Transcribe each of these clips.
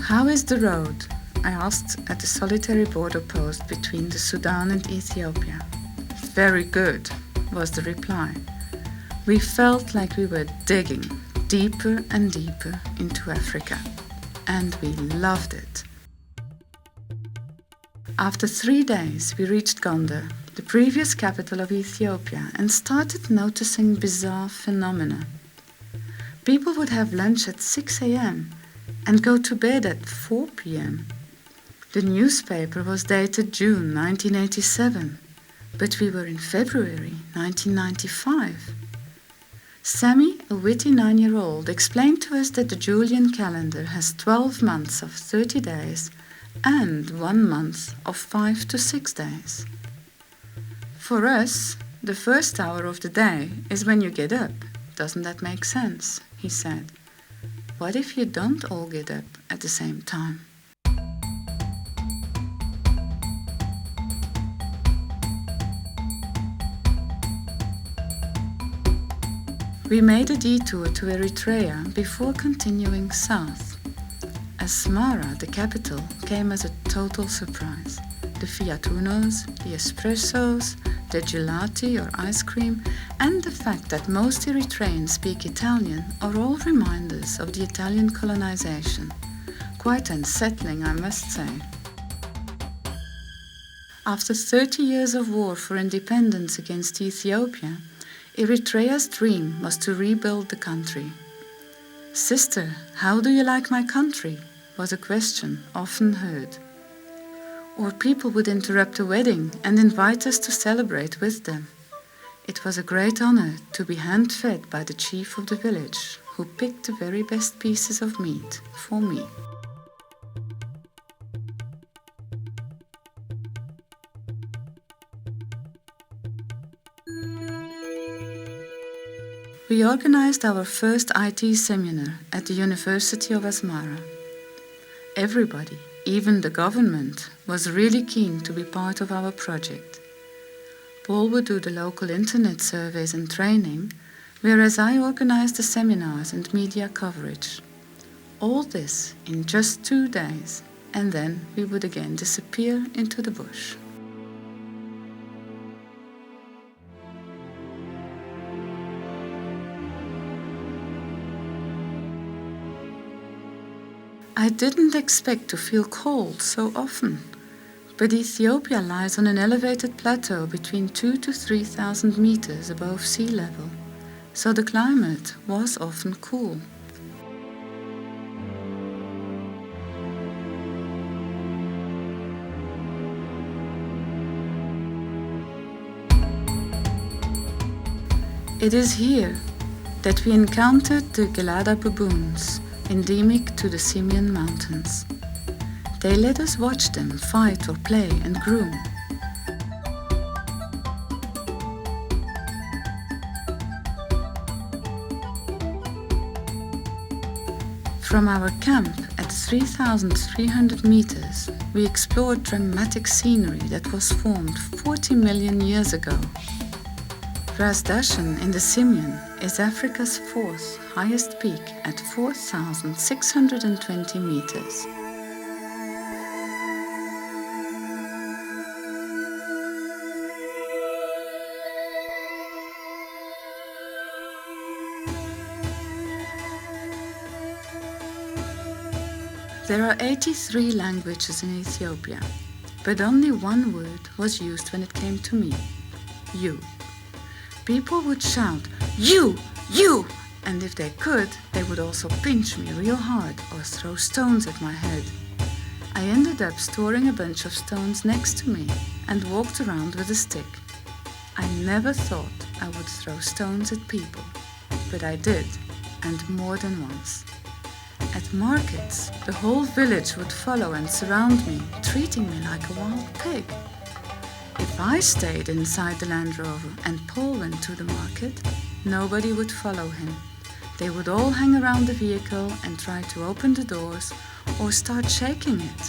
"How is the road?" I asked at the solitary border post between the Sudan and Ethiopia. "Very good," was the reply. We felt like we were digging deeper and deeper into Africa, and we loved it. After 3 days, we reached Gondar, the previous capital of Ethiopia, and started noticing bizarre phenomena. People would have lunch at 6 a.m. and go to bed at 4 p.m. The newspaper was dated June 1987, but we were in February 1995. Sammy, a witty 9-year-old, explained to us that the Julian calendar has 12 months of 30 days and 1 month of 5 to 6 days. For us, the first hour of the day is when you get up. Doesn't that make sense? He said. What if you don't all get up at the same time? We made a detour to Eritrea before continuing south. Asmara, the capital, came as a total surprise. The Fiat Unos, the espressos, the gelati or ice cream, and the fact that most Eritreans speak Italian are all reminders of the Italian colonization. Quite unsettling, I must say. After 30 years of war for independence against Ethiopia, Eritrea's dream was to rebuild the country. "Sister, how do you like my country?" was a question often heard. Or people would interrupt a wedding and invite us to celebrate with them. It was a great honor to be hand-fed by the chief of the village, who picked the very best pieces of meat for me. We organized our first IT seminar at the University of Asmara. Everybody, even the government, was really keen to be part of our project. Paul would do the local internet surveys and training, whereas I organized the seminars and media coverage. All this in just 2 days, and then we would again disappear into the bush. I didn't expect to feel cold so often, but Ethiopia lies on an elevated plateau between 2,000 to 3,000 meters above sea level, so the climate was often cool. It is here that we encountered the Gelada baboons, endemic to the Simien Mountains. They let us watch them fight or play and groom. From our camp at 3,300 meters, we explored dramatic scenery that was formed 40 million years ago. Ras Dashen in the Simien is Africa's 4th highest peak at 4,620 meters. There are 83 languages in Ethiopia, but only one word was used when it came to me: you. People would shout, "You! You!" and if they could, they would also pinch me real hard or throw stones at my head. I ended up storing a bunch of stones next to me and walked around with a stick. I never thought I would throw stones at people, but I did, and more than once. At markets, the whole village would follow and surround me, treating me like a wild pig. If I stayed inside the Land Rover and Paul went to the market, nobody would follow him. They would all hang around the vehicle and try to open the doors or start shaking it.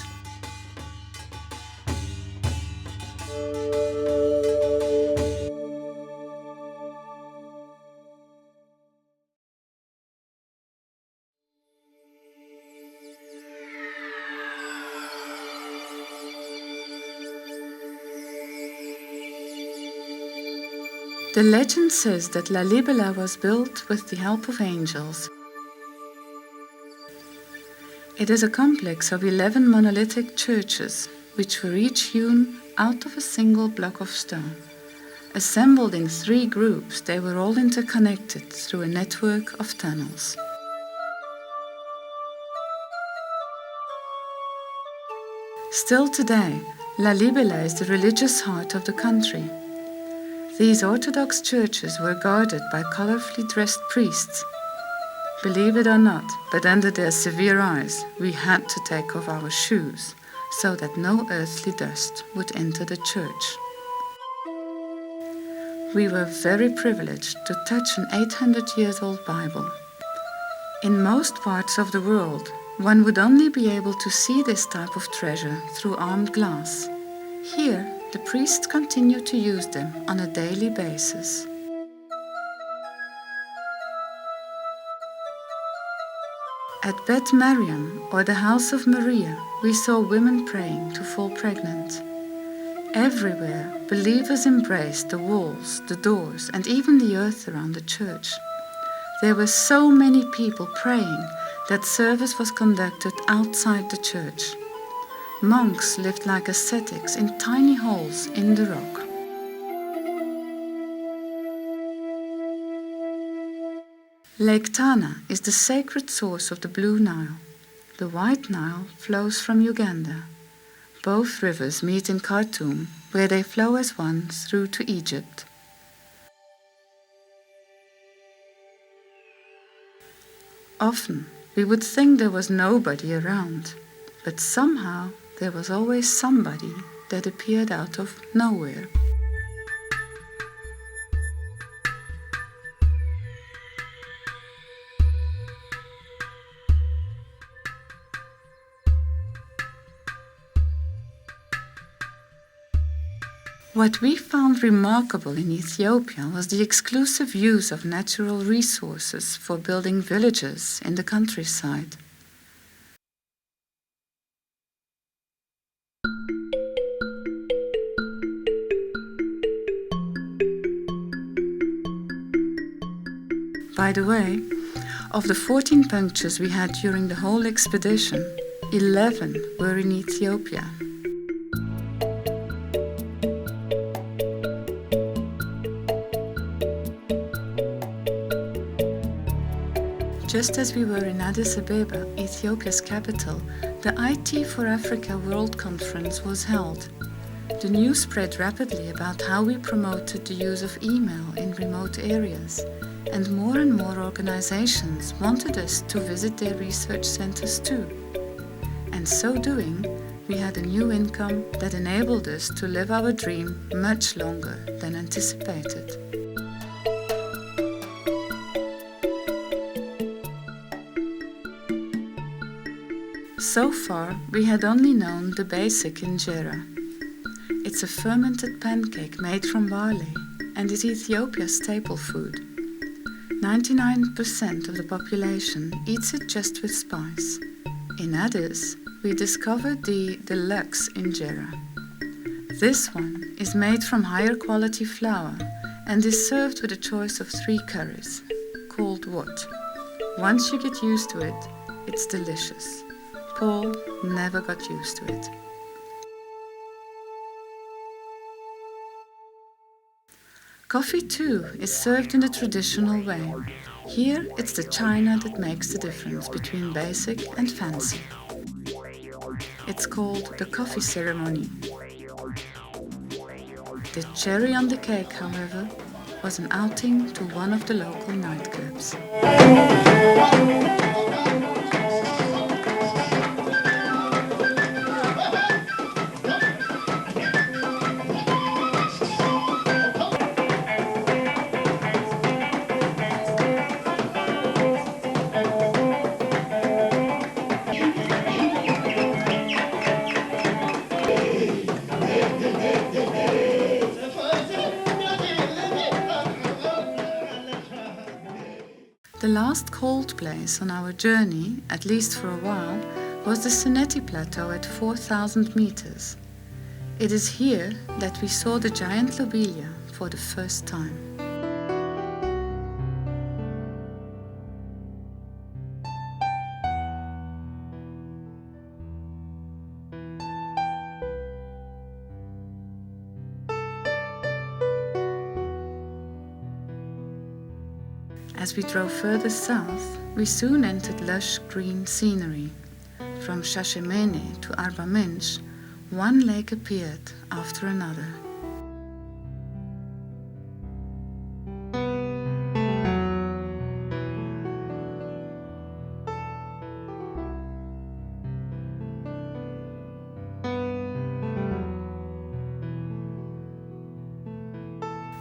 The legend says that Lalibela was built with the help of angels. It is a complex of 11 monolithic churches, which were each hewn out of a single block of stone. Assembled in 3 groups, they were all interconnected through a network of tunnels. Still today, Lalibela is the religious heart of the country. These Orthodox churches were guarded by colorfully dressed priests. Believe it or not, but under their severe eyes, we had to take off our shoes so that no earthly dust would enter the church. We were very privileged to touch an 800-year-old Bible. In most parts of the world, one would only be able to see this type of treasure through armed glass. Here, the priests continue to use them on a daily basis. At Bet Mariam, or the House of Maria, we saw women praying to fall pregnant. Everywhere, believers embraced the walls, the doors, and even the earth around the church. There were so many people praying that service was conducted outside the church. Monks lived like ascetics in tiny holes in the rock. Lake Tana is the sacred source of the Blue Nile. The White Nile flows from Uganda. Both rivers meet in Khartoum, where they flow as one through to Egypt. Often, we would think there was nobody around, but somehow there was always somebody that appeared out of nowhere. What we found remarkable in Ethiopia was the exclusive use of natural resources for building villages in the countryside. By the way, of the 14 punctures we had during the whole expedition, 11 were in Ethiopia. Just as we were in Addis Ababa, Ethiopia's capital, the IT for Africa World Conference was held. The news spread rapidly about how we promoted the use of email in remote areas, and more organizations wanted us to visit their research centers too. And so doing, we had a new income that enabled us to live our dream much longer than anticipated. So far, we had only known the basic injera. It's a fermented pancake made from barley and is Ethiopia's staple food. 99% of the population eats it just with spice. In Addis, we discovered the deluxe injera. This one is made from higher quality flour and is served with a choice of 3 curries, called what. Once you get used to it, it's delicious. Paul never got used to it. Coffee too is served in the traditional way. Here it's the china that makes the difference between basic and fancy. It's called the coffee ceremony. The cherry on the cake, however, was an outing to one of the local nightclubs. The last cold place on our journey, at least for a while, was the Seneti Plateau at 4,000 meters. It is here that we saw the giant lobelia for the first time. As we drove further south, we soon entered lush green scenery. From Shashemene to Arba Minch, one lake appeared after another.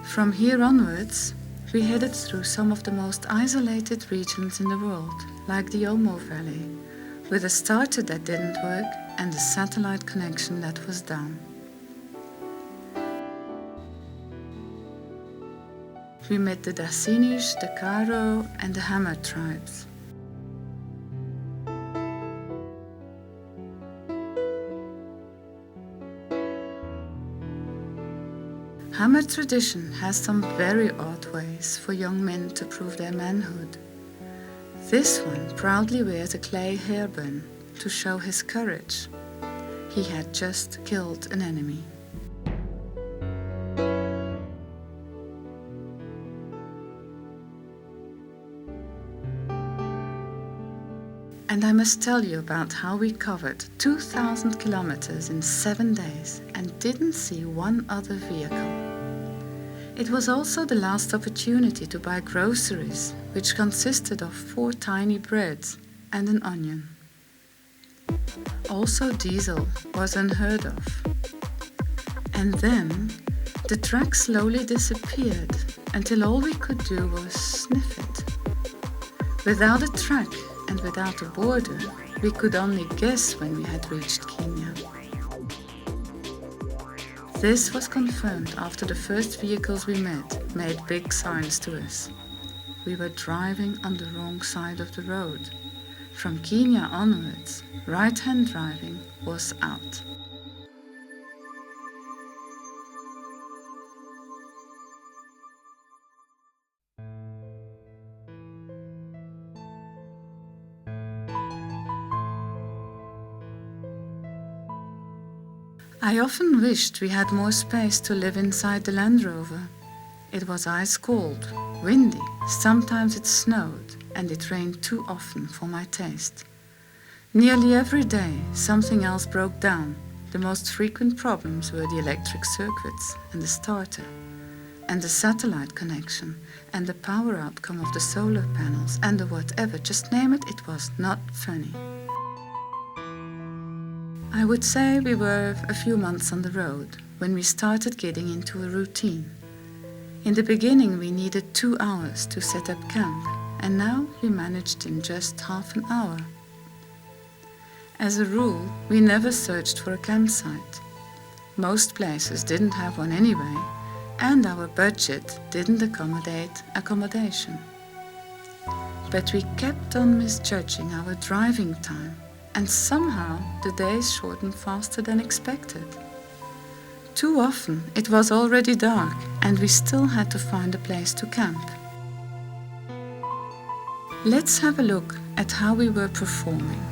From here onwards, we headed through some of the most isolated regions in the world, like the Omo Valley, with a starter that didn't work and a satellite connection that was down. We met the Dasinish, the Karo and the Hammer tribes. Hammer tradition has some very odd ways for young men to prove their manhood. This one proudly wears a clay hairband to show his courage. He had just killed an enemy. And I must tell you about how we covered 2,000 kilometers in 7 days and didn't see one other vehicle. It was also the last opportunity to buy groceries, which consisted of 4 tiny breads and an onion. Also, diesel was unheard of. And then the track slowly disappeared until all we could do was sniff it. Without a track and without a border, we could only guess when we had reached Kenya. This was confirmed after the first vehicles we met made big signs to us. We were driving on the wrong side of the road. From Kenya onwards, right-hand driving was out. I often wished we had more space to live inside the Land Rover. It was ice cold, windy, sometimes it snowed, and it rained too often for my taste. Nearly every day something else broke down. The most frequent problems were the electric circuits and the starter, and the satellite connection, and the power outcome of the solar panels, and the whatever, just name it, it was not funny. I would say we were a few months on the road when we started getting into a routine. In the beginning we needed 2 hours to set up camp, and now we managed in just half an hour. As a rule, we never searched for a campsite. Most places didn't have one anyway, and our budget didn't accommodate accommodation. But we kept on misjudging our driving time, and somehow the days shortened faster than expected. Too often it was already dark and we still had to find a place to camp. Let's have a look at how we were performing.